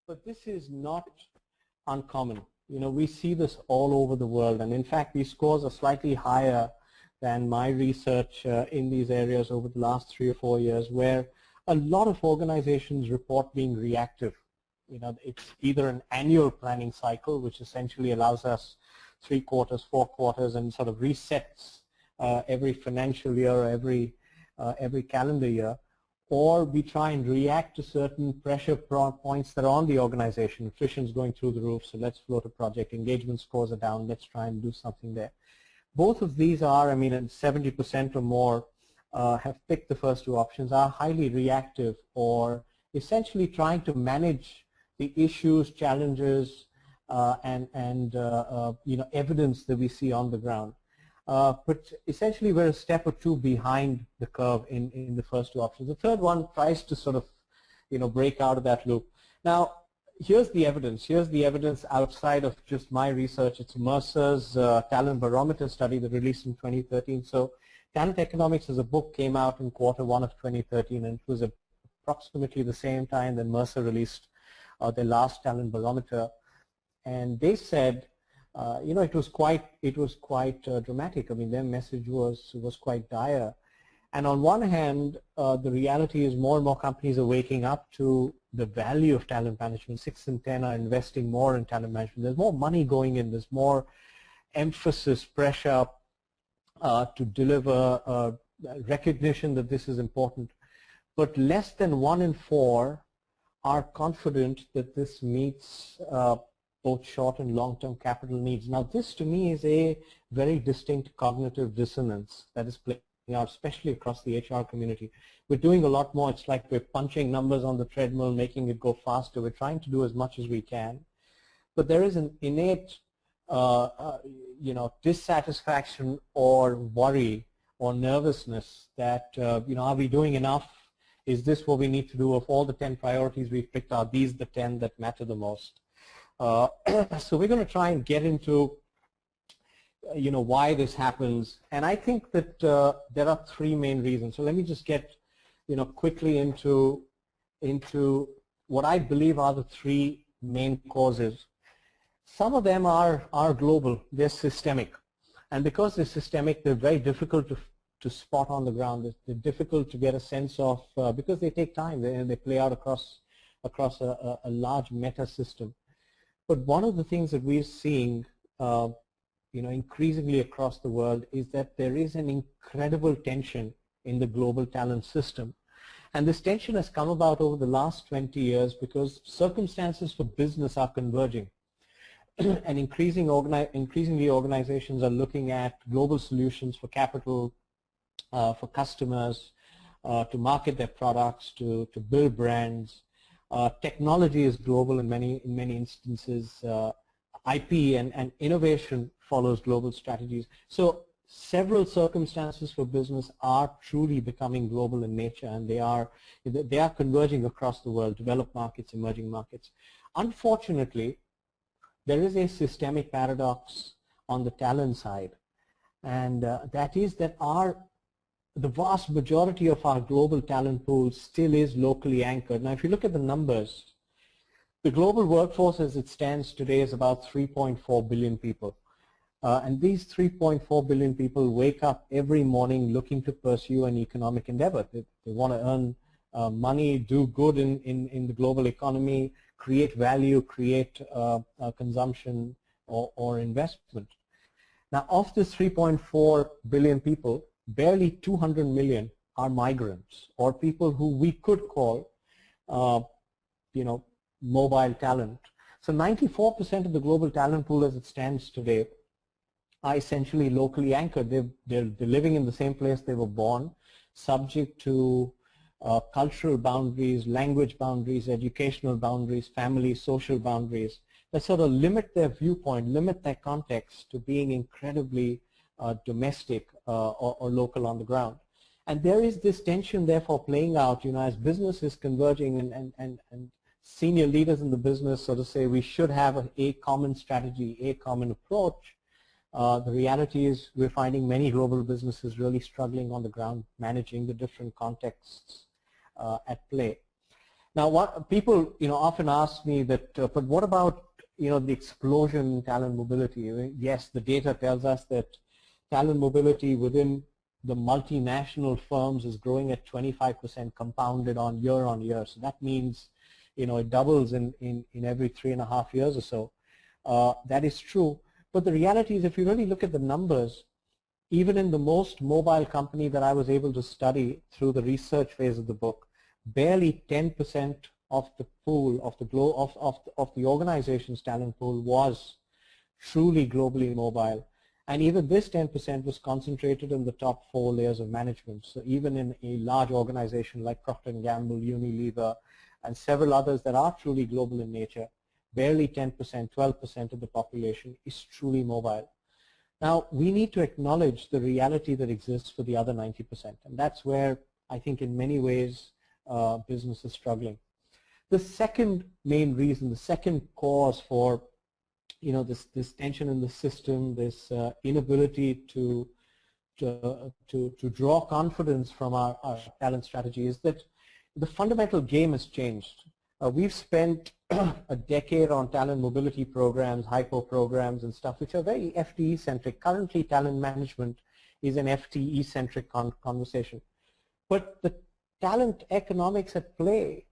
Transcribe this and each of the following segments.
But this is not uncommon. You know, we see this all over the world, and in fact, these scores are slightly higher than my research in these areas over the last 3 or 4 years, where a lot of organizations report being reactive. You know, it's either an annual planning cycle, which essentially allows us 3 quarters, 4 quarters, and sort of resets every financial year or every calendar year, or we try and react to certain pressure points that are on the organization. Attrition's going through the roof, so let's float a project. Engagement scores are down, let's try and do something there. Both of these are, I mean, 70% or more have picked the first two options, are highly reactive or essentially trying to manage the issues, challenges, and you know, evidence that we see on the ground. But essentially we're a step or two behind the curve in the first two options. The third one tries to sort of, you know, break out of that loop. Now, here's the evidence. Here's the evidence outside of just my research. It's Mercer's Talent Barometer study that released in 2013. So Talent Economics as a book came out in Q1 of 2013, and it was approximately the same time that Mercer released their last Talent Barometer. And they said, you know, it was quite dramatic. I mean, their message was quite dire. And on one hand, the reality is more and more companies are waking up to the value of talent management. 6 in 10 are investing more in talent management. There's more money going in. There's more emphasis, pressure to deliver recognition that this is important. But less than 1 in 4 are confident that this meets both short and long-term capital needs. Now, this to me is a very distinct cognitive dissonance that is playing out, especially across the HR community. We're doing a lot more. It's like we're punching numbers on the treadmill, making it go faster. We're trying to do as much as we can. But there is an innate you know, dissatisfaction or worry or nervousness that, you know, are we doing enough? Is this what we need to do? Of all the 10 priorities we've picked, are these the 10 that matter the most? So we're going to try and get into, you know, why this happens. And I think that there are 3 main reasons. So let me just get, you know, quickly into what I believe are the 3 main causes. Some of them are global. They're systemic. And because they're systemic, they're very difficult to spot on the ground. They're difficult to get a sense of, because they take time. They play out across a large meta system. But one of the things that we're seeing, you know, increasingly across the world is that there is an incredible tension in the global talent system. And this tension has come about over the last 20 years because circumstances for business are converging. And increasingly organizations are looking at global solutions for capital, for customers, to market their products, to build brands. Technology is global in many instances. IP and innovation follows global strategies. So several circumstances for business are truly becoming global in nature, and they are converging across the world, developed markets, emerging markets. Unfortunately, there is a systemic paradox on the talent side, and that is that the vast majority of our global talent pool still is locally anchored. Now, if you look at the numbers, the global workforce as it stands today is about 3.4 billion people. And these 3.4 billion people wake up every morning looking to pursue an economic endeavor. They want to earn money, do good in the global economy, create value, create consumption or investment. Now, of this 3.4 billion people, barely 200 million are migrants or people who we could call, you know, mobile talent. So 94% of the global talent pool as it stands today are essentially locally anchored. They're living in the same place they were born, subject to cultural boundaries, language boundaries, educational boundaries, family, social boundaries that sort of limit their viewpoint, limit their context to being incredibly domestic or local on the ground. And there is this tension therefore playing out, you know, as business is converging and senior leaders in the business sort of say we should have a common strategy, a common approach. The reality is we're finding many global businesses really struggling on the ground managing the different contexts at play. Now, what people often ask me that, but what about the explosion in talent mobility? I mean, yes, the data tells us that talent mobility within the multinational firms is growing at 25% compounded on year. So that means it doubles in every 3.5 years or so. That is true. But the reality is, if you really look at the numbers, even in the most mobile company that I was able to study through the research phase of the book, barely 10% of the pool of the organization's talent pool was truly globally mobile. And even this 10% was concentrated in the top 4 layers of management. So even in a large organization like Procter & Gamble, Unilever, and several others that are truly global in nature, barely 10%, 12% of the population is truly mobile. Now, we need to acknowledge the reality that exists for the other 90%, and that's where I think in many ways business is struggling. The second main reason, the second cause for this tension in the system, this inability to draw confidence from our talent strategy is that the fundamental game has changed. We've spent a decade on talent mobility programs, hypo programs and stuff which are very FTE centric. Currently talent management is an FTE centric conversation. But the talent economics at play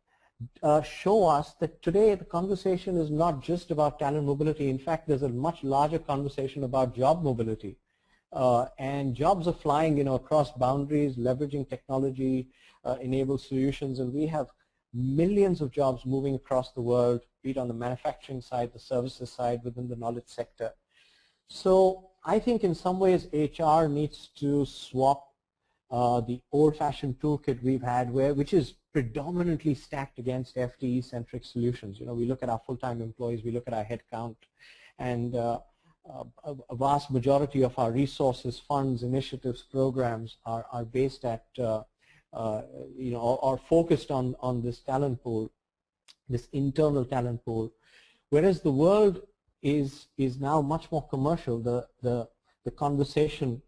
show us that today the conversation is not just about talent mobility. In fact, there's a much larger conversation about job mobility. And jobs are flying across boundaries, leveraging technology enabled solutions, and we have millions of jobs moving across the world, be it on the manufacturing side, the services side, within the knowledge sector. So I think in some ways HR needs to swap the old-fashioned toolkit we've had, which is predominantly stacked against FTE-centric solutions. We look at our full-time employees, we look at our headcount, and a vast majority of our resources, funds, initiatives, programs are based at are focused on this talent pool, this internal talent pool, whereas the world is now much more commercial. The conversation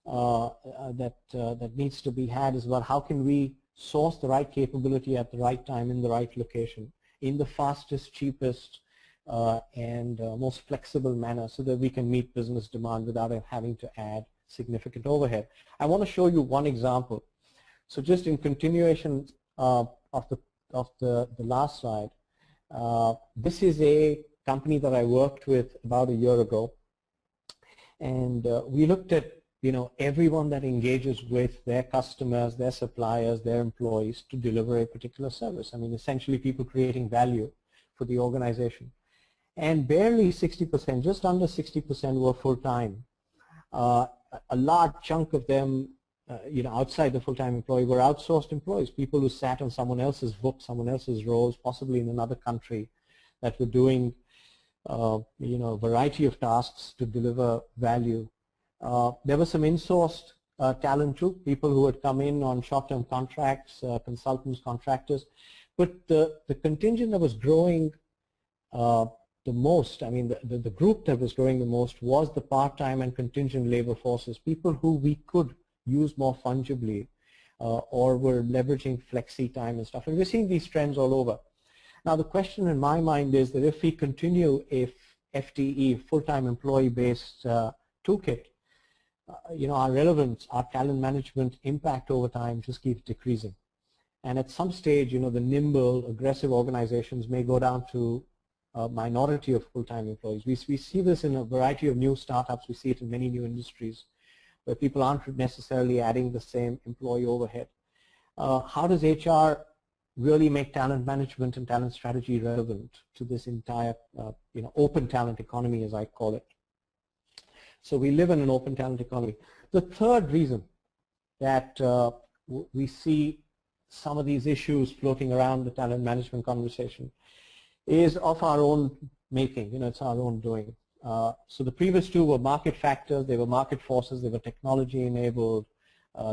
that needs to be had is about how can we source the right capability at the right time in the right location in the fastest, cheapest, and most flexible manner so that we can meet business demand without having to add significant overhead. I want to show you one example. So just in continuation of the last slide, this is a company that I worked with about a year ago, and we looked at everyone that engages with their customers, their suppliers, their employees to deliver a particular service. I mean, essentially people creating value for the organization. And barely 60%, just under 60% were full-time. A large chunk of them outside the full-time employee were outsourced employees, people who sat on someone else's book, someone else's roles, possibly in another country, that were doing a variety of tasks to deliver value. There was some insourced talent too, people who had come in on short-term contracts, consultants, contractors, but the contingent that was growing the most, I mean the group that was growing the most was the part-time and contingent labor forces, people who we could use more fungibly or were leveraging flexi time and stuff. And we're seeing these trends all over. Now the question in my mind is that if we continue a FTE, full-time employee-based toolkit, our relevance, our talent management impact over time just keeps decreasing. And at some stage, the nimble, aggressive organizations may go down to a minority of full-time employees. We see this in a variety of new startups. We see it in many new industries, where people aren't necessarily adding the same employee overhead. How does HR really make talent management and talent strategy relevant to this entire open talent economy, as I call it? So we live in an open talent economy. The third reason that we see some of these issues floating around the talent management conversation is of our own making. It's our own doing. So the previous two were market factors, they were market forces, they were technology enabled,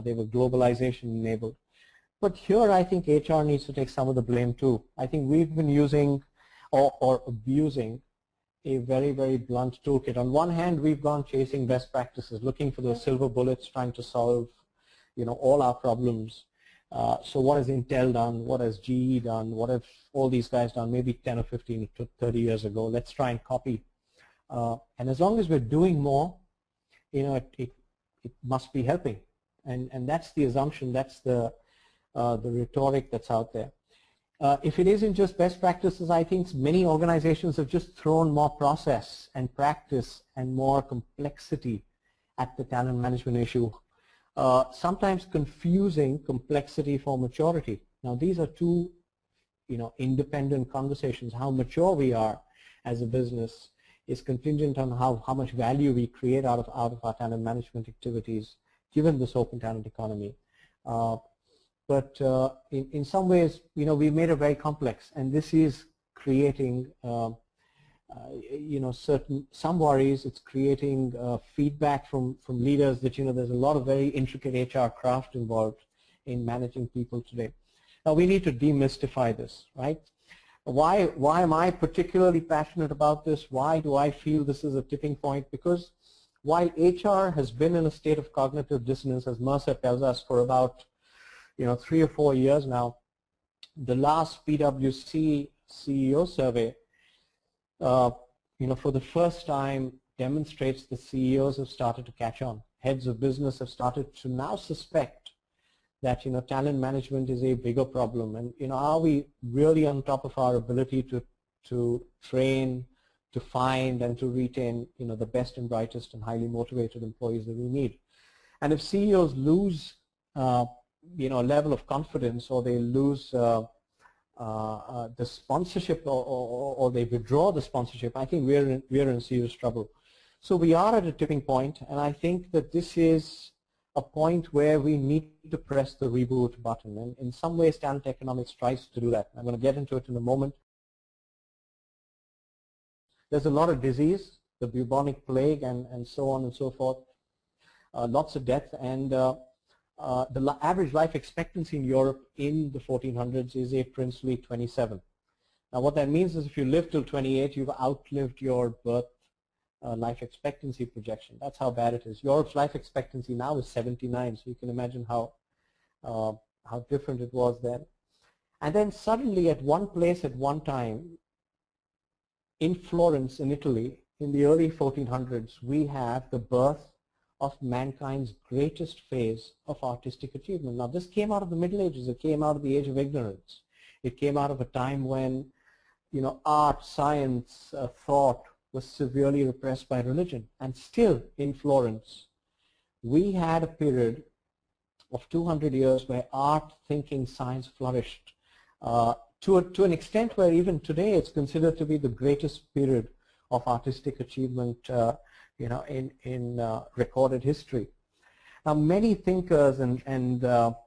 they were globalization enabled. But here I think HR needs to take some of the blame too. I think we've been using or abusing a very, very blunt toolkit. On one hand, we've gone chasing best practices, looking for those silver bullets, trying to solve all our problems. So what has Intel done? What has GE done? What have all these guys done maybe 10 or 15 to 30 years ago? Let's try and copy. And as long as we're doing more, it must be helping. And that's the assumption, that's the rhetoric that's out there. If it isn't just best practices, I think many organizations have just thrown more process and practice and more complexity at the talent management issue, sometimes confusing complexity for maturity. Now these are two independent conversations. How mature we are as a business is contingent on how much value we create out of our talent management activities, given this open talent economy. But in some ways, we made it very complex, and this is creating, some worries. It's creating feedback from leaders that there's a lot of very intricate HR craft involved in managing people today. Now we need to demystify this, right? Why am I particularly passionate about this? Why do I feel this is a tipping point? Because while HR has been in a state of cognitive dissonance, as Mercer tells us, for about 3 or 4 years now, the last PwC CEO survey, for the first time demonstrates the CEOs have started to catch on. Heads of business have started to now suspect that talent management is a bigger problem, and are we really on top of our ability to train, to find, and to retain the best and brightest and highly motivated employees that we need. And if CEOs lose a level of confidence, or they lose the sponsorship, or they withdraw the sponsorship, I think we're in serious trouble. So we are at a tipping point, and I think that this is a point where we need to press the reboot button, and in some ways talent economics tries to do that. I'm going to get into it in a moment. There's a lot of disease, the bubonic plague, and so on and so forth, lots of death, and the average life expectancy in Europe in the 1400s is a princely 27. Now what that means is if you live till 28, you've outlived your birth life expectancy projection. That's how bad it is. Europe's life expectancy now is 79, so you can imagine how different it was then. And then suddenly at one place at one time, in Florence in Italy, in the early 1400s, we have the birth of mankind's greatest phase of artistic achievement. Now this came out of the Middle Ages. It came out of the age of ignorance. It came out of a time when art, science, thought was severely repressed by religion. And still in Florence, we had a period of 200 years where art, thinking, science flourished to an extent where even today it's considered to be the greatest period of artistic achievement in recorded history. Now many thinkers and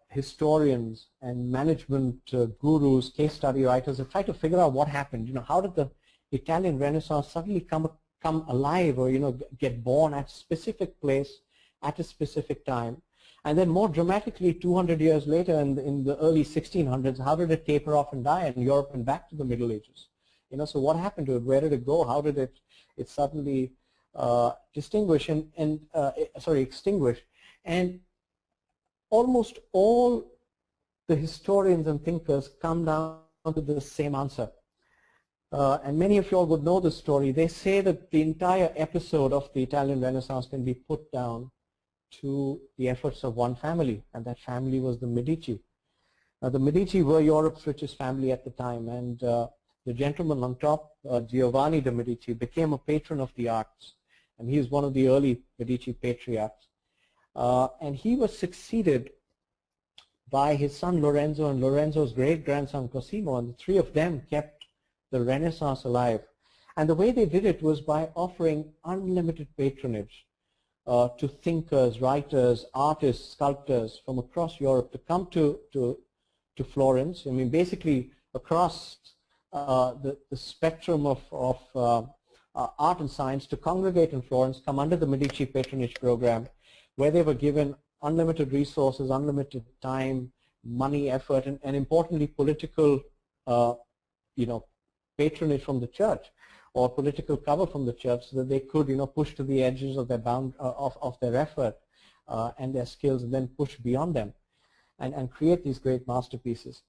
historians and management gurus, case study writers have tried to figure out what happened. How did the Italian Renaissance suddenly come alive, or get born at a specific place at a specific time, and then more dramatically 200 years later in the early 1600s, how did it taper off and die in Europe and back to the Middle Ages? So what happened to it? Where did it go? How did it suddenly extinguish? And almost all the historians and thinkers come down to the same answer. And many of you all would know this story. They say that the entire episode of the Italian Renaissance can be put down to the efforts of one family, and that family was the Medici. Now the Medici were Europe's richest family at the time, and the gentleman on top, Giovanni de' Medici, became a patron of the arts, and he is one of the early Medici patriarchs. And he was succeeded by his son Lorenzo and Lorenzo's great-grandson Cosimo, and the three of them kept the Renaissance alive. And the way they did it was by offering unlimited patronage to thinkers, writers, artists, sculptors from across Europe to come to Florence. I mean, basically across the spectrum of art and science, to congregate in Florence, come under the Medici patronage program, where they were given unlimited resources, unlimited time, money, effort, and importantly, political, patronage from the church, or political cover from the church, so that they could, push to the edges of their of their effort and their skills, and then push beyond them. and create these great masterpieces.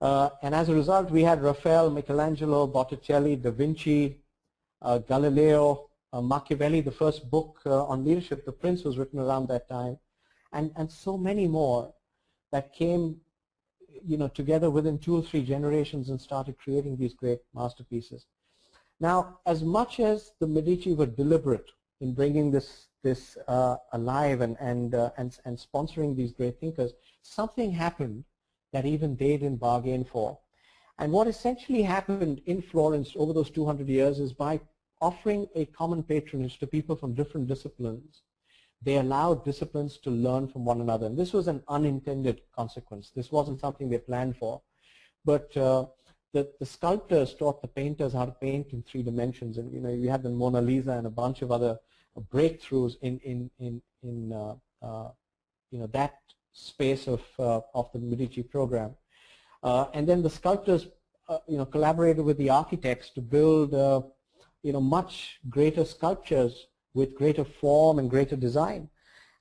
And as a result, we had Raphael, Michelangelo, Botticelli, Da Vinci, Galileo, Machiavelli. The first book on leadership, The Prince, was written around that time, and so many more that came, together within 2 or 3 generations and started creating these great masterpieces. Now, as much as the Medici were deliberate in bringing this alive and sponsoring these great thinkers, something happened that even they didn't bargain for. And what essentially happened in Florence over those 200 years is by offering a common patronage to people from different disciplines, they allowed disciplines to learn from one another. And this was an unintended consequence. This wasn't something they planned for. But the sculptors taught the painters how to paint in 3 dimensions. And you had the Mona Lisa and a bunch of other breakthroughs in that space of the Medici program. And then the sculptors collaborated with the architects to build much greater sculptures with greater form and greater design.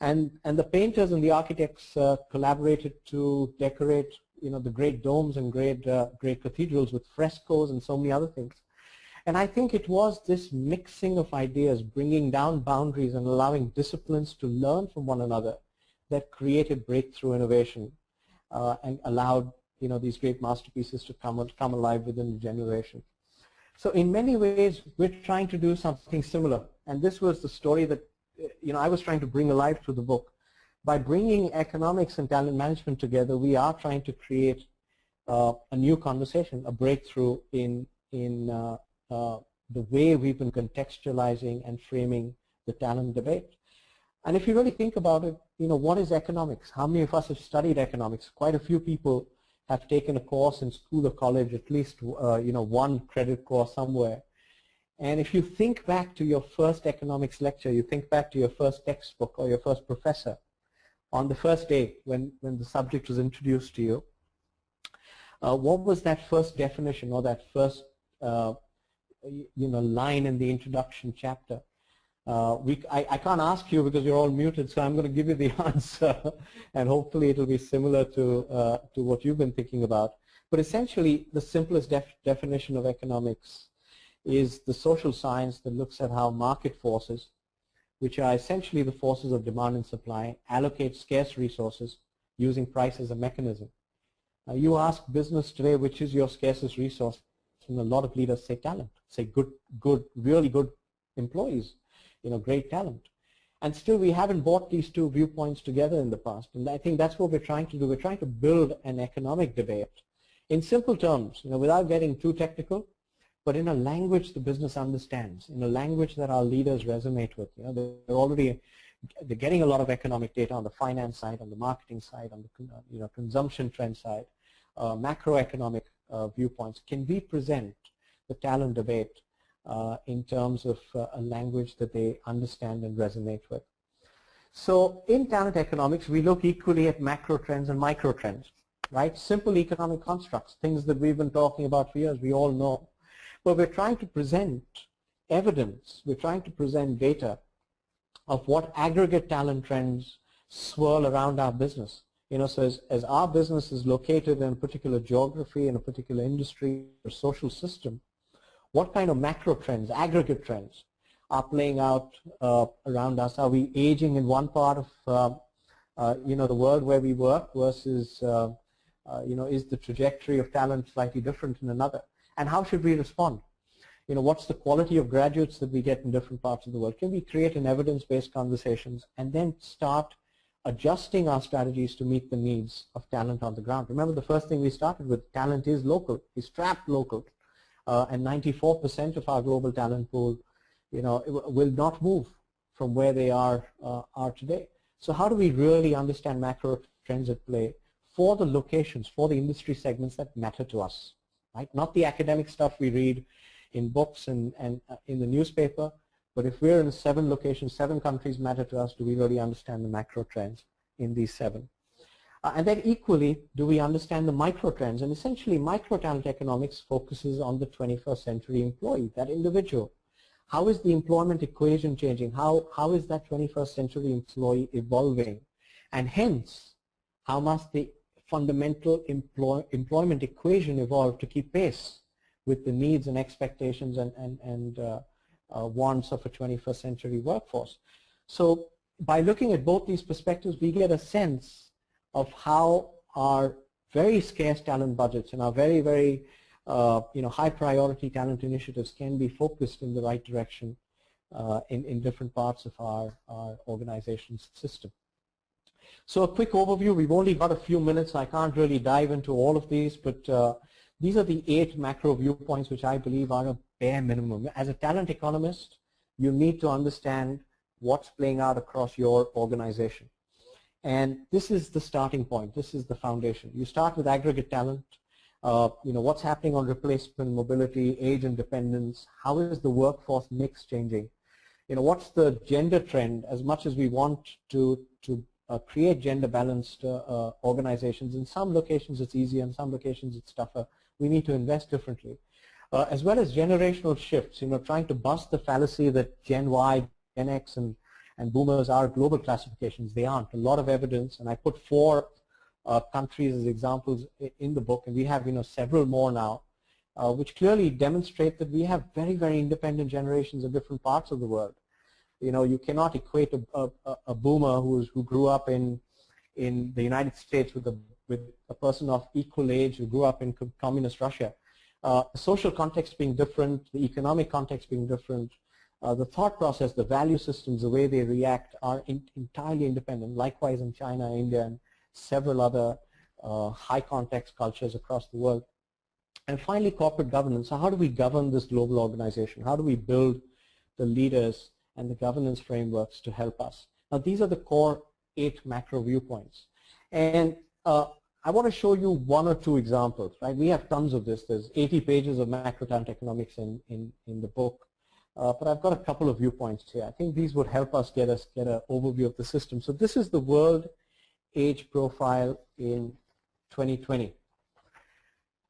And the painters and the architects collaborated to decorate the great domes and great cathedrals with frescoes and so many other things. And I think it was this mixing of ideas, bringing down boundaries and allowing disciplines to learn from one another, that created breakthrough innovation and allowed these great masterpieces to come alive within a generation. So in many ways, we're trying to do something similar. And this was the story that I was trying to bring alive through the book. By bringing economics and talent management together, we are trying to create a new conversation, a breakthrough in the way we've been contextualizing and framing the talent debate. And if you really think about it, what is economics? How many of us have studied economics? Quite a few people have taken a course in school or college, at least one credit course somewhere. And if you think back to your first economics lecture, you think back to your first textbook or your first professor, on the first day when the subject was introduced to you, what was that first definition or that first line in the introduction chapter? I can't ask you because you're all muted, so I'm going to give you the answer, and hopefully it will be similar to what you've been thinking about. But essentially, the simplest definition of economics is the social science that looks at how market forces, which are essentially the forces of demand and supply, allocate scarce resources using price as a mechanism. You ask business today, which is your scarcest resource, and a lot of leaders say talent, say really good employees, great talent. And still we haven't brought these 2 viewpoints together in the past. And I think that's what we're trying to do. We're trying to build an economic debate in simple terms, without getting too technical, but in a language the business understands, in a language that our leaders resonate with. They're getting a lot of economic data on the finance side, on the marketing side, on the consumption trend side, macroeconomic viewpoints. Can we present the talent debate in terms of a language that they understand and resonate with? So in talent economics, we look equally at macro trends and micro trends, right? Simple economic constructs, things that we've been talking about for years, we all know. But we're trying to present evidence, we're trying to present data of what aggregate talent trends swirl around our business. So as our business is located in a particular geography, in a particular industry or social system, what kind of macro trends, aggregate trends are playing out around us? Are we aging in one part of the world where we work versus is the trajectory of talent slightly different in another? And how should we respond? What's the quality of graduates that we get in different parts of the world? Can we create an evidence-based conversations and then start adjusting our strategies to meet the needs of talent on the ground? Remember, the first thing we started with, talent is local, is trapped local. And 94% of our global talent pool, will not move from where they are today. So how do we really understand macro trends at play for the locations, for the industry segments that matter to us, right? Not the academic stuff we read in books and in the newspaper, but if we're in 7 locations, 7 countries matter to us, do we really understand the macro trends in these 7? And then equally, do we understand the micro trends? And essentially, micro talent economics focuses on the 21st century employee, that individual. How is the employment equation changing? How is that 21st century employee evolving? And hence, how must the fundamental employment equation evolve to keep pace with the needs and expectations and wants of a 21st century workforce. So by looking at both these perspectives, we get a sense of how our very scarce talent budgets and our very, very high priority talent initiatives can be focused in the right direction in different parts of our organization's system. So a quick overview. We've only got a few minutes. I can't really dive into all of these, but these are the 8 macro viewpoints which I believe are a bare minimum. As a talent economist, you need to understand what's playing out across your organization. And this is the starting point. This is the foundation. You start with aggregate talent. What's happening on replacement, mobility, age and dependence. How is the workforce mix changing? What's the gender trend? As much as we want to create gender balanced organizations, in some locations it's easier, in some locations it's tougher. We need to invest differently. As well as generational shifts, trying to bust the fallacy that Gen Y, Gen X and boomers are global classifications. They aren't. A lot of evidence, and I put 4 countries as examples in the book, and we have several more now, which clearly demonstrate that we have very, very independent generations in different parts of the world. You cannot equate a boomer who grew up in the United States with a person of equal age who grew up in communist Russia. The social context being different, the economic context being different, the thought process, the value systems, the way they react are entirely independent. Likewise in China, India, and several other high context cultures across the world. And finally, corporate governance. So how do we govern this global organization? How do we build the leaders and the governance frameworks to help us? Now, these are the core 8 macro viewpoints. And I want to show you 1 or 2 examples, right? We have tons of this. There's 80 pages of macro talent economics in the book. But I've got a couple of viewpoints here. I think these would help us get an overview of the system. So this is the world age profile in 2020.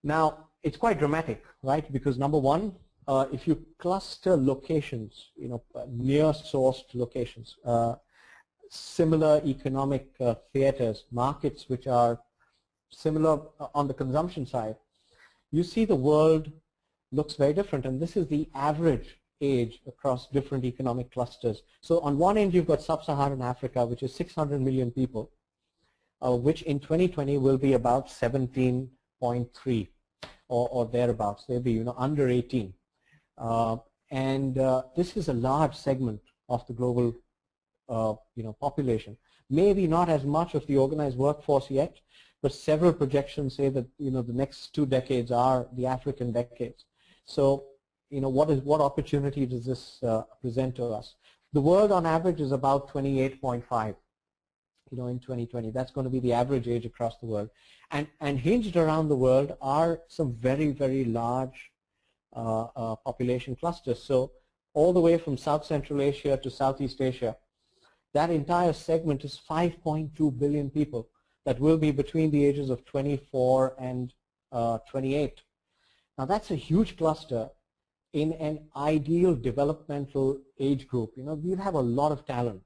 Now, it's quite dramatic, right? Because number 1, if you cluster locations, near sourced locations, similar economic theaters, markets which are similar on the consumption side, you see the world looks very different. And this is the average age across different economic clusters. So on one end you've got sub-Saharan Africa, which is 600 million people, which in 2020 will be about 17.3 or thereabouts. They'll be under 18. This is a large segment of the global population. Maybe not as much of the organized workforce yet, but several projections say that the next 2 decades are the African decades. So what opportunity does this present to us? The world on average is about 28.5 in 2020. That's going to be the average age across the world. And hinged around the world are some very, very large population clusters. So all the way from South Central Asia to Southeast Asia, that entire segment is 5.2 billion people that will be between the ages of 24 and 28. Now that's a huge cluster in an ideal developmental age group. We'll have a lot of talent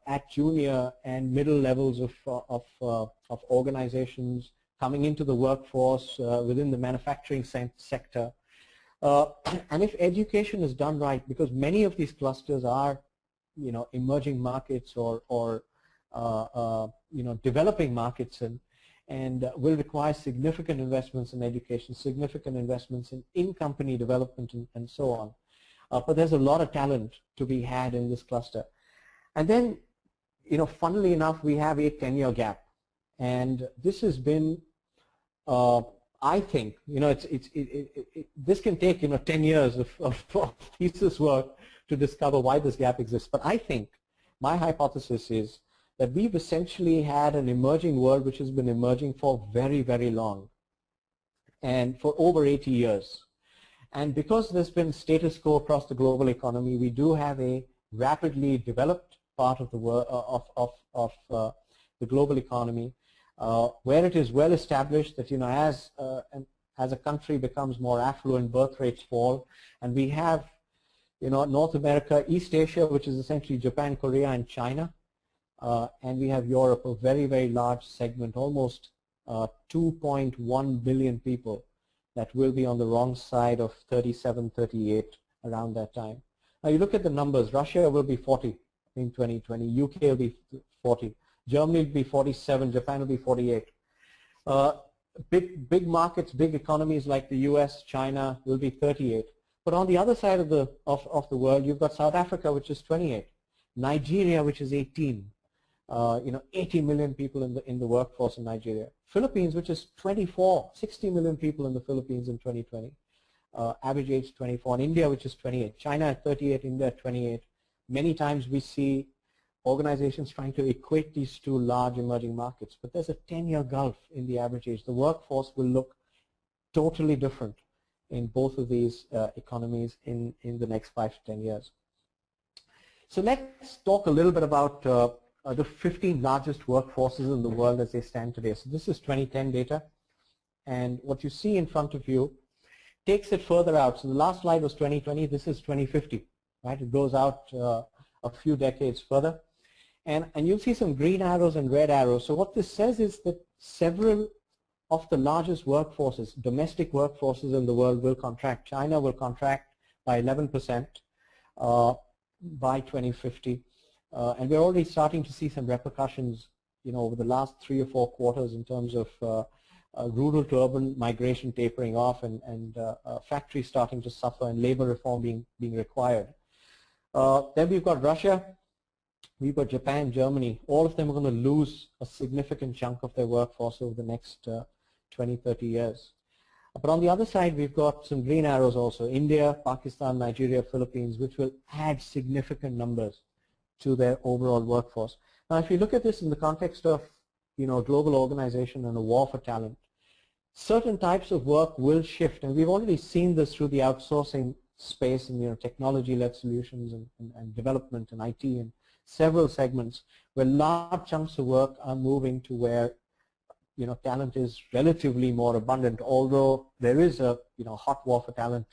at junior and middle levels of organizations coming into the workforce within the manufacturing sector. And if education is done right, because many of these clusters are emerging markets or developing markets and will require significant investments in education, significant investments in company development and so on. But there's a lot of talent to be had in this cluster. And then, funnily enough, we have a 10-year gap. And this has been, I think, this can take, 10 years of thesis work to discover why this gap exists. But I think my hypothesis is that we've essentially had an emerging world which has been emerging for very, very long and for over 80 years. And because there's been status quo across the global economy, we do have a rapidly developed part of the world of the global economy where it is well established that as a country becomes more affluent, birth rates fall, and we have North America, East Asia, which is essentially Japan, Korea, and China. And we have Europe, a very, very large segment, almost 2.1 billion people that will be on the wrong side of 37, 38 around that time. Now you look at the numbers. Russia will be 40 in 2020. UK will be 40. Germany will be 47. Japan will be 48. Big markets, big economies like the US, China will be 38. But on the other side of the world, you've got South Africa, which is 28. Nigeria, which is 18. 80 million people in the workforce in Nigeria. Philippines, which is 24, 60 million people in the Philippines in 2020. Average age 24. And India, which is 28. China at 38, India at 28. Many times we see organizations trying to equate these two large emerging markets, but there's a 10-year gulf in the average age. The workforce will look totally different in both of these economies in the next 5 to 10 years. So let's talk a little bit about the 15 largest workforces in the world as they stand today. So this is 2010 data, and what you see in front of you takes it further out. So the last slide was 2020, this is 2050, right? It goes out a few decades further. And you'll see some green arrows and red arrows. So what this says is that several of the largest workforces, domestic workforces in the world, will contract. China will contract by 11% by 2050. And we're already starting to see some repercussions, over the last 3 or 4 quarters in terms of rural to urban migration tapering off and factories starting to suffer and labor reform being required. Then we've got Russia, we've got Japan, Germany. All of them are going to lose a significant chunk of their workforce over the next 20, 30 years. But on the other side, we've got some green arrows also. India, Pakistan, Nigeria, Philippines, which will add significant numbers to their overall workforce. Now, if you look at this in the context of, global organization and a war for talent, certain types of work will shift, and we've already seen this through the outsourcing space and technology-led solutions and development and IT and several segments where large chunks of work are moving to where talent is relatively more abundant, although there is a hot war for talent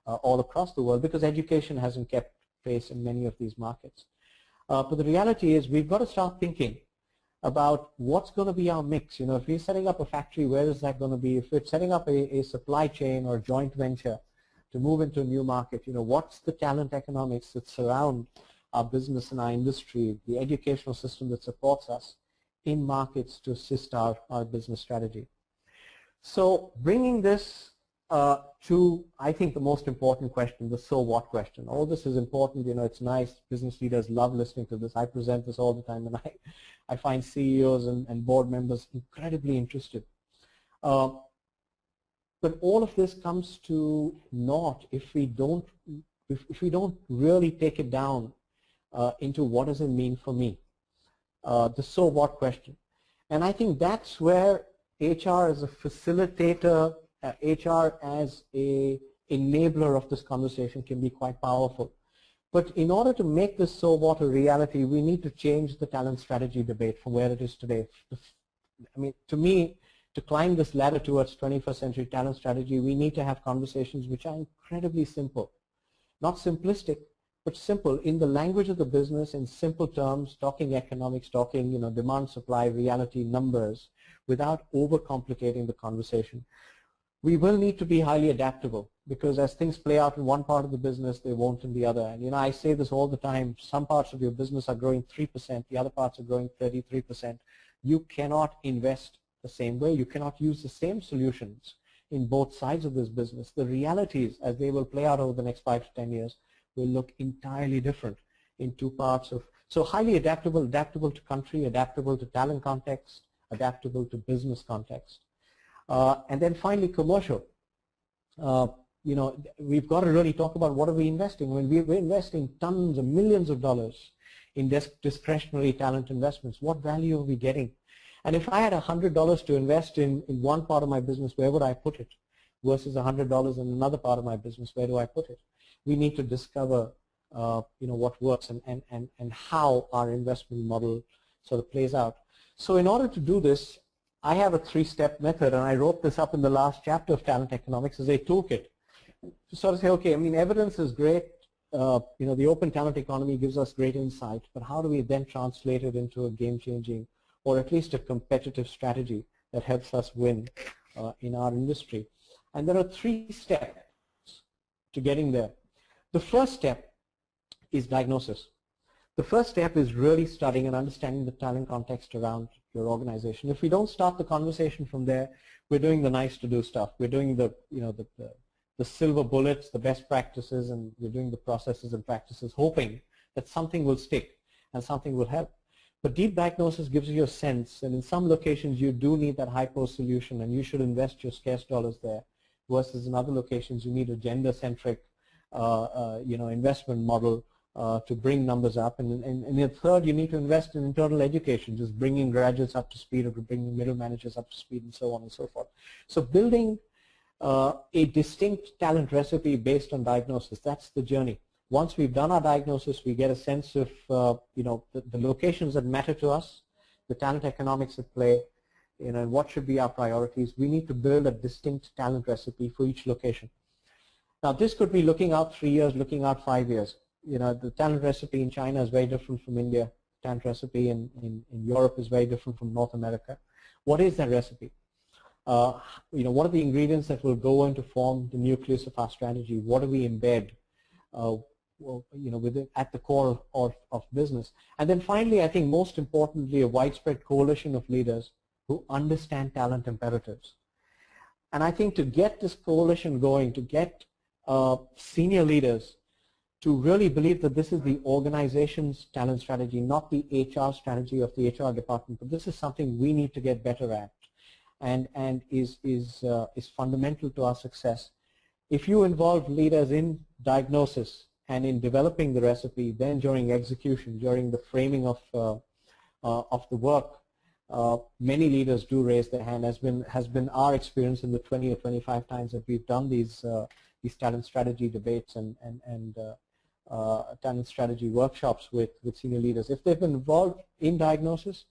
all across the world because education hasn't kept pace in many of these markets. But the reality is we've got to start thinking about what's going to be our mix. If we're setting up a factory, where is that going to be? If we're setting up a supply chain or a joint venture to move into a new market, what's the talent economics that surround our business and our industry, the educational system that supports us in markets to assist our business strategy. So bringing this to, I think, the most important question, the so what question. All this is important, it's nice, business leaders love listening to this. I present this all the time and I find CEOs and board members incredibly interested. But all of this comes to naught if we don't really take it down into what does it mean for me, the so what question. And I think that's where HR as a facilitator, HR as a enabler of this conversation can be quite powerful. But in order to make this so what a reality, we need to change the talent strategy debate from where it is today. I mean, to me, to climb this ladder towards 21st century talent strategy, we need to have conversations which are incredibly simple. Not simplistic, but simple in the language of the business, in simple terms, talking economics, talking demand, supply, reality, numbers, without overcomplicating the conversation. We will need to be highly adaptable because as things play out in one part of the business, they won't in the other. And I say this all the time, some parts of your business are growing 3%, the other parts are growing 33%. You cannot invest the same way. You cannot use the same solutions in both sides of this business. The realities, as they will play out over the next 5 to 10 years, will look entirely different in two parts of, so highly adaptable to country, adaptable to talent context, adaptable to business context. And then finally, commercial. We've got to really talk about what are we investing. When we're investing tons of millions of dollars in discretionary talent investments, what value are we getting? And if I had $100 to invest in one part of my business, where would I put it? Versus $100 in another part of my business, where do I put it? We need to discover what works and how our investment model sort of plays out. So in order to do this, I have a 3-step method, and I wrote this up in the last chapter of Talent Economics as a toolkit to sort of say, okay, I mean, evidence is great. The open talent economy gives us great insight, but how do we then translate it into a game-changing or at least a competitive strategy that helps us win in our industry. And there are 3 steps to getting there. The first step is diagnosis. The first step is really studying and understanding the talent context around your organization. If we don't start the conversation from there, we're doing the nice to do stuff. We're doing the, the silver bullets, the best practices, and we're doing the processes and practices, hoping that something will stick and something will help. But deep diagnosis gives you a sense, and in some locations you do need that high-post solution, and you should invest your scarce dollars there, versus in other locations you need a gender-centric investment model to bring numbers up. And in the third, you need to invest in internal education, just bringing graduates up to speed or bringing middle managers up to speed and so on and so forth. So building a distinct talent recipe based on diagnosis, that's the journey. Once we've done our diagnosis, we get a sense of the locations that matter to us, the talent economics at play, and what should be our priorities. We need to build a distinct talent recipe for each location. Now this could be looking out 3 years, looking out 5 years. The talent recipe in China is very different from India. Talent recipe in Europe is very different from North America. What is that recipe? What are the ingredients that will go into form the nucleus of our strategy? What do we embed at the core of business? And then finally, I think most importantly, a widespread coalition of leaders who understand talent imperatives. And I think to get this coalition going, to get senior leaders to really believe that this is the organization's talent strategy, not the HR strategy of the HR department, but this is something we need to get better at, and is fundamental to our success. If you involve leaders in diagnosis and in developing the recipe, then during execution, during the framing of the work, many leaders do raise their hand. Has been our experience in the 20 or 25 times that we've done these talent strategy debates and talent strategy workshops with senior leaders. If they've been involved in diagnosis,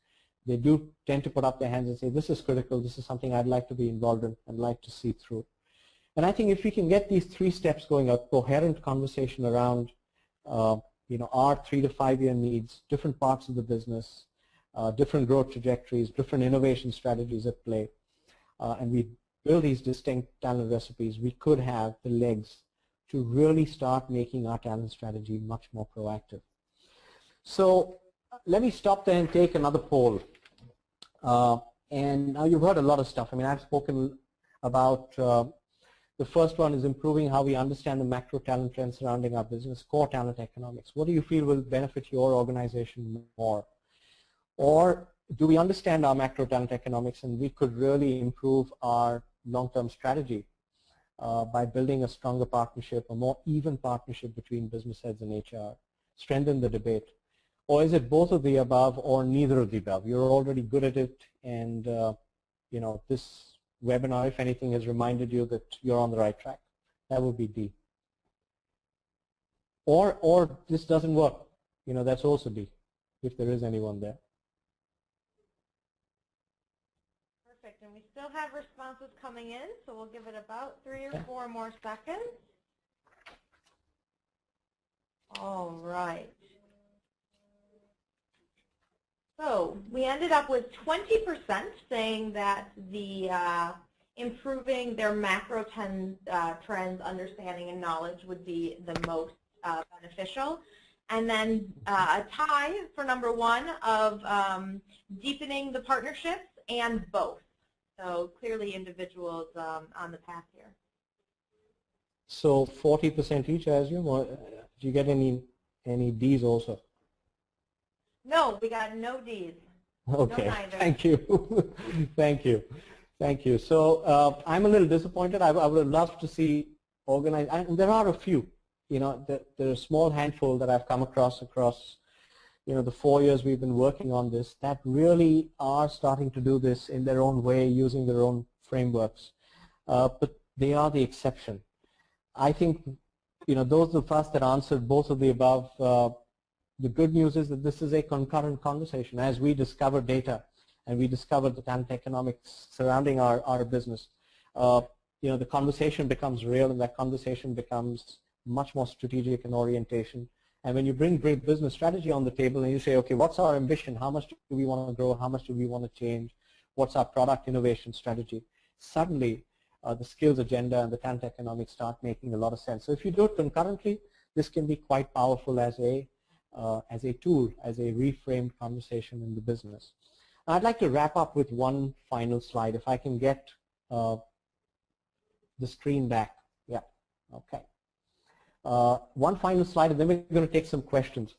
they do tend to put up their hands and say, this is critical, this is something I'd like to be involved in and like to see through. And I think if we can get these 3 steps going, a coherent conversation around our 3 to 5 year needs, different parts of the business, different growth trajectories, different innovation strategies at play, and we build these distinct talent recipes, we could have the legs to really start making our talent strategy much more proactive. So let me stop there and take another poll. And now you've heard a lot of stuff. I mean, I've spoken about the first one is improving how we understand the macro talent trends surrounding our business, core talent economics. What do you feel will benefit your organization more? Or do we understand our macro talent economics and we could really improve our long-term strategy by building a stronger partnership, a more even partnership between business heads and HR, strengthen the debate? Or is it both of the above or neither of the above? You're already good at it, and this webinar, if anything, has reminded you that you're on the right track. That would be D. Or this doesn't work. That's also D, if there is anyone there. Perfect, and we still have responses coming in, so we'll give it about 3 or 4 more seconds. All right. So we ended up with 20% saying that the improving their macro trends, understanding, and knowledge would be the most beneficial. And then a tie for number 1 of deepening the partnerships, and both. So clearly individuals on the path here. So 40% each, I assume, or do you get any Ds also? No, we got no Ds. Okay, no neither. Thank you. Thank you. Thank you. So I'm a little disappointed. I would love to see organized, and there are a few. There's a small handful that I've come across the 4 years we've been working on this that really are starting to do this in their own way, using their own frameworks. But they are the exception. I think, those of us that answered both of the above, the good news is that this is a concurrent conversation. As we discover data and we discover the talent economics surrounding our business, the conversation becomes real, and that conversation becomes much more strategic in orientation. And when you bring great business strategy on the table and you say, okay, what's our ambition? How much do we want to grow? How much do we want to change? what's our product innovation strategy, suddenly the skills agenda and the talent economics start making a lot of sense. So if you do it concurrently, this can be quite powerful as a tool, as a reframed conversation in the business. I'd like to wrap up with one final slide. If I can get the screen back. Yeah, okay. One final slide, and then we're going to take some questions.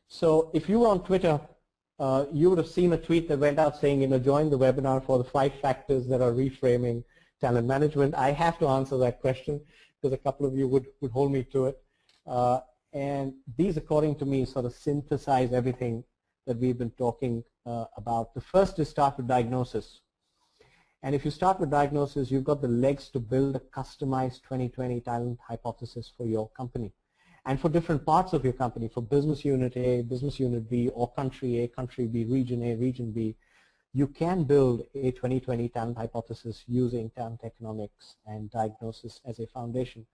So if you were on Twitter, you would have seen a tweet that went out saying, join the webinar for the 5 factors that are reframing talent management. I have to answer that question because a couple of you would hold me to it. And these, according to me, sort of synthesize everything that we've been talking about. The first is start with diagnosis. And if you start with diagnosis, you've got the legs to build a customized 2020 talent hypothesis for your company. And for different parts of your company, for business unit A, business unit B, or country A, country B, region A, region B, you can build a 2020 talent hypothesis using talent economics and diagnosis as a foundation.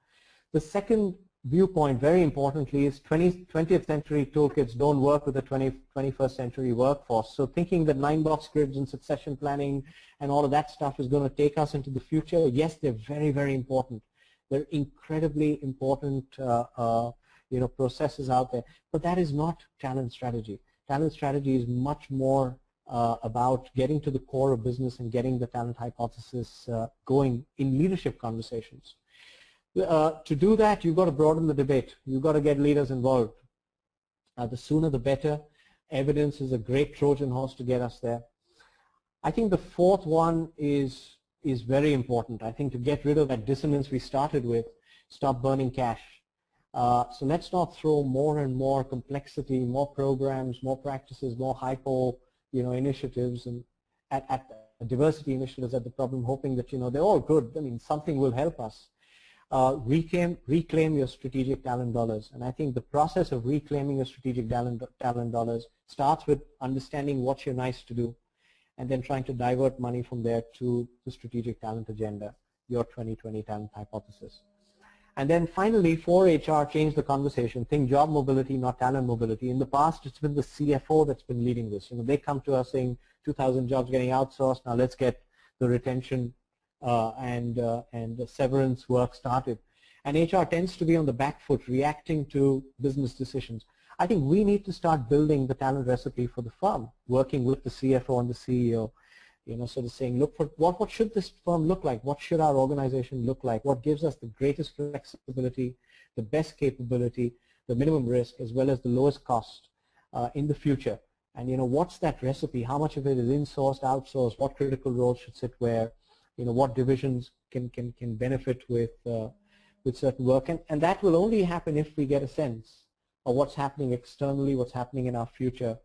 The second viewpoint, very importantly, is 20th century toolkits don't work with the 21st century workforce. So thinking that 9-box grids and succession planning and all of that stuff is going to take us into the future, yes, they're very, very important. They're incredibly important processes out there, but that is not talent strategy. Talent strategy is much more about getting to the core of business and getting the talent hypothesis going in leadership conversations. To do that, you've got to broaden the debate. You've got to get leaders involved. The sooner the better. Evidence is a great Trojan horse to get us there. I think the fourth one is very important. I think to get rid of that dissonance we started with, stop burning cash. So let's not throw more and more complexity, more programs, more practices, more hypo, initiatives and at diversity initiatives at the problem, hoping that they're all good. I mean, something will help us. Reclaim your strategic talent dollars, and I think the process of reclaiming your strategic talent dollars starts with understanding what you're nice to do, and then trying to divert money from there to the strategic talent agenda, your 2020 talent hypothesis. And then finally, for HR, change the conversation. Think job mobility, not talent mobility. In the past, it's been the CFO that's been leading this. They come to us saying 2,000 jobs getting outsourced. Now let's get the retention and the severance work started. And HR tends to be on the back foot, reacting to business decisions. I think we need to start building the talent recipe for the firm, working with the CFO and the CEO. Sort of saying, look, what should this firm look like? What should our organization look like? What gives us the greatest flexibility, the best capability, the minimum risk, as well as the lowest cost in the future? And what's that recipe? How much of it is insourced, outsourced? What critical roles should sit where? What divisions can benefit with certain work? And that will only happen if we get a sense of what's happening externally, what's happening in our future,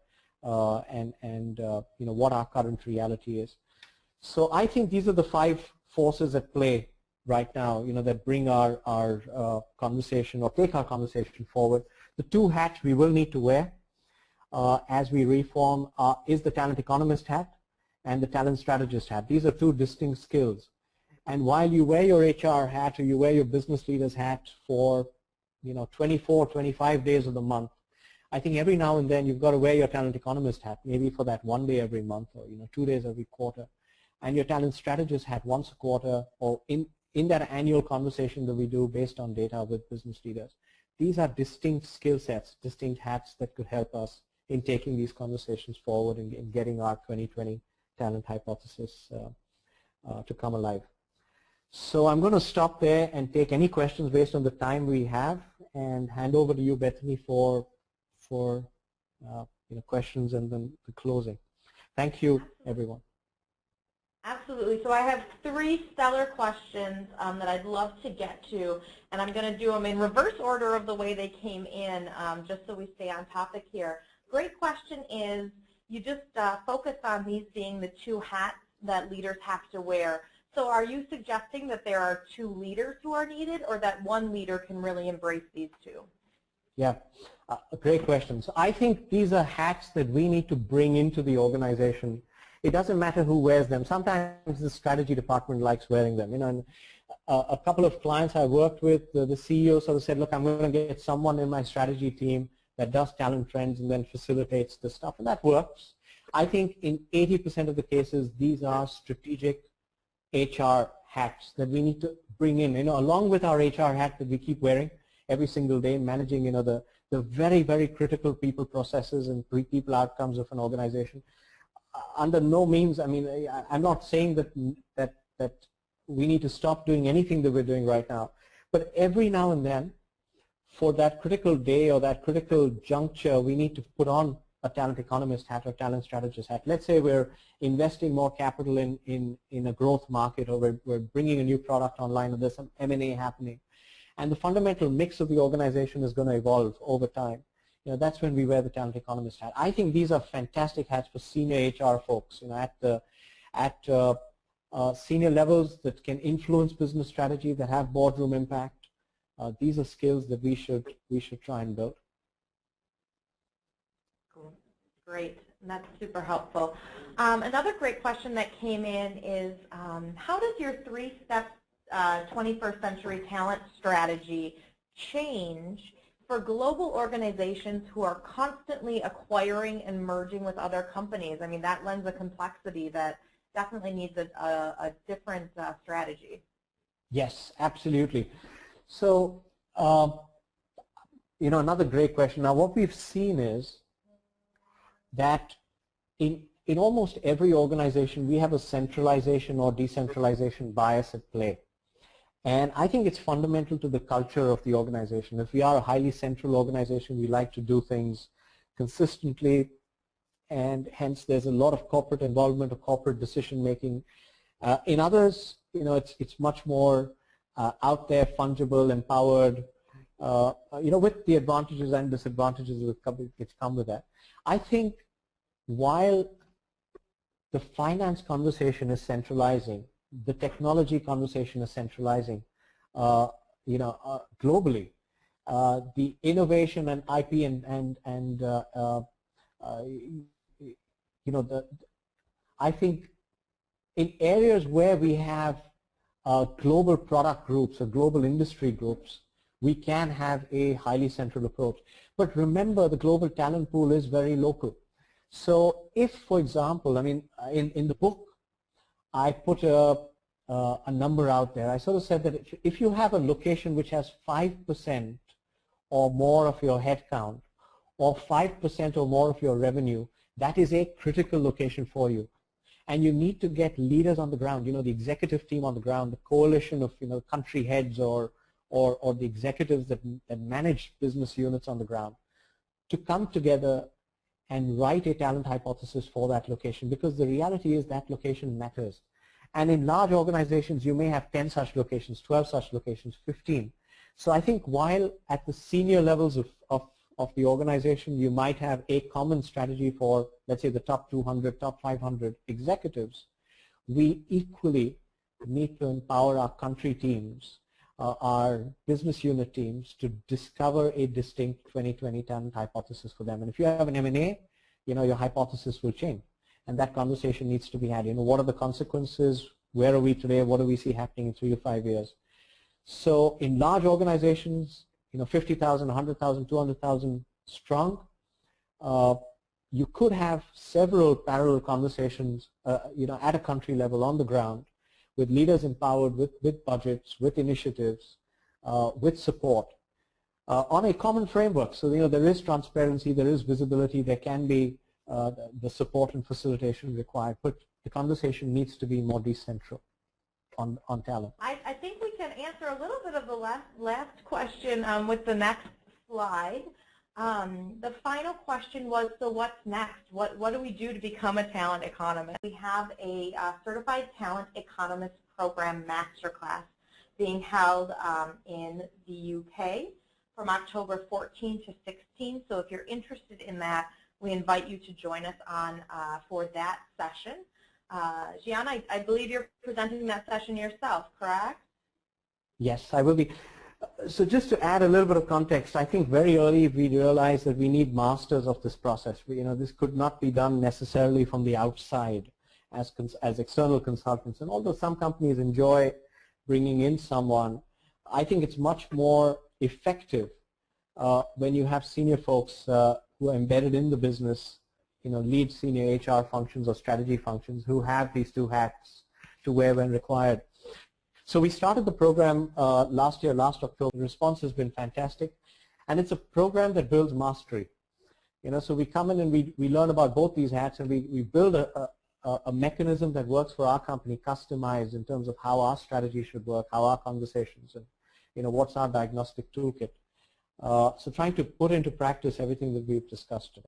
and what our current reality is. So I think these are the 5 forces at play right now, that bring our conversation or take our conversation forward. The 2 hats we will need to wear as we reform is the talent economist hat and the talent strategist hat. These are 2 distinct skills. And while you wear your HR hat or you wear your business leader's hat for 24, 25 days of the month, I think every now and then you've got to wear your talent economist hat, maybe for that 1 day every month or 2 days every quarter, and your talent strategist hat once a quarter or in that annual conversation that we do based on data with business leaders. These are distinct skill sets, distinct hats that could help us in taking these conversations forward and in getting our 2020 talent hypothesis to come alive. So I'm going to stop there and take any questions based on the time we have and hand over to you, Bethany, for questions and then the closing. Thank you, everyone. Absolutely. So I have 3 stellar questions that I'd love to get to, and I'm going to do them in reverse order of the way they came in, just so we stay on topic here. Great question is, you just focused on these being the 2 hats that leaders have to wear. So are you suggesting that there are 2 leaders who are needed, or that one leader can really embrace these 2? Yeah, great question. So I think these are hats that we need to bring into the organization. It doesn't matter who wears them. Sometimes the strategy department likes wearing them. And a couple of clients I worked with, the CEO sort of said, look, I'm going to get someone in my strategy team that does talent trends and then facilitates the stuff, and that works. I think in 80% of the cases, these are strategic HR hats that we need to bring in, along with our HR hat that we keep wearing every single day, managing, the very, very critical people processes and people outcomes of an organization. Under no means, I'm not saying that we need to stop doing anything that we're doing right now, but every now and then, for that critical day or that critical juncture, we need to put on a talent economist hat or talent strategist hat. Let's say we're investing more capital in a growth market, or we're bringing a new product online, or there's some M&A happening, and the fundamental mix of the organization is going to evolve over time. That's when we wear the talent economist hat. I think these are fantastic hats for senior HR folks, at senior levels that can influence business strategy, that have boardroom impact. These are skills that we should try and build. Cool. Great. That's super helpful. Another great question that came in is, how does your three-step 21st century talent strategy change for global organizations who are constantly acquiring and merging with other companies? I mean, that lends a complexity that definitely needs a different strategy. Yes, absolutely. So, another great question. Now, what we've seen is that in almost every organization, we have a centralization or decentralization bias at play. And I think it's fundamental to the culture of the organization. If we are a highly central organization, we like to do things consistently, and hence there's a lot of corporate involvement or corporate decision making. In others, it's much more out there, fungible, empowered, with the advantages and disadvantages which come with that. I think while the finance conversation is centralizing, the technology conversation is centralizing, globally, the innovation and IP I think in areas where we have global product groups or global industry groups, we can have a highly central approach. But remember, the global talent pool is very local. So if, for example, in the book, I put a number out there. I sort of said that if you have a location which has 5% or more of your headcount, or 5% or more of your revenue, that is a critical location for you. And you need to get leaders on the ground, the executive team on the ground, the coalition of country heads or the executives that manage business units on the ground, to come together and write a talent hypothesis for that location, because the reality is that location matters. And in large organizations, you may have 10 such locations, 12 such locations, 15. So I think while at the senior levels of the organization, you might have a common strategy for, let's say, the top 200, top 500 executives, we equally need to empower our country teams, our business unit teams, to discover a distinct 2020 talent hypothesis for them. And if you have an M&A, your hypothesis will change. And that conversation needs to be had. What are the consequences? Where are we today? What do we see happening in 3 to 5 years? So in large organizations, 50,000, 100,000, 200,000 strong, you could have several parallel conversations, at a country level on the ground, with leaders empowered, with budgets, with initiatives, with support, on a common framework. So there is transparency, there is visibility, there can be the support and facilitation required, but the conversation needs to be more decentral on talent. I think we can answer a little bit of the last question with the next slide. The final question was, so what's next? What do we do to become a talent economist? We have a Certified Talent Economist Program Masterclass being held in the UK from October 14 to 16. So if you're interested in that, we invite you to join us on for that session. Gian, I believe you're presenting that session yourself, correct? Yes, I will be. So just to add a little bit of context, I think very early we realized that we need masters of this process. This could not be done necessarily from the outside as external consultants. And although some companies enjoy bringing in someone, I think it's much more effective when you have senior folks who are embedded in the business, lead senior HR functions or strategy functions who have these two hats to wear when required. So we started the program last October. The response has been fantastic, and it's a program that builds mastery. So we come in and we learn about both these hats, and we build a mechanism that works for our company, customized in terms of how our strategy should work, how our conversations, and what's our diagnostic toolkit. So trying to put into practice everything that we've discussed today.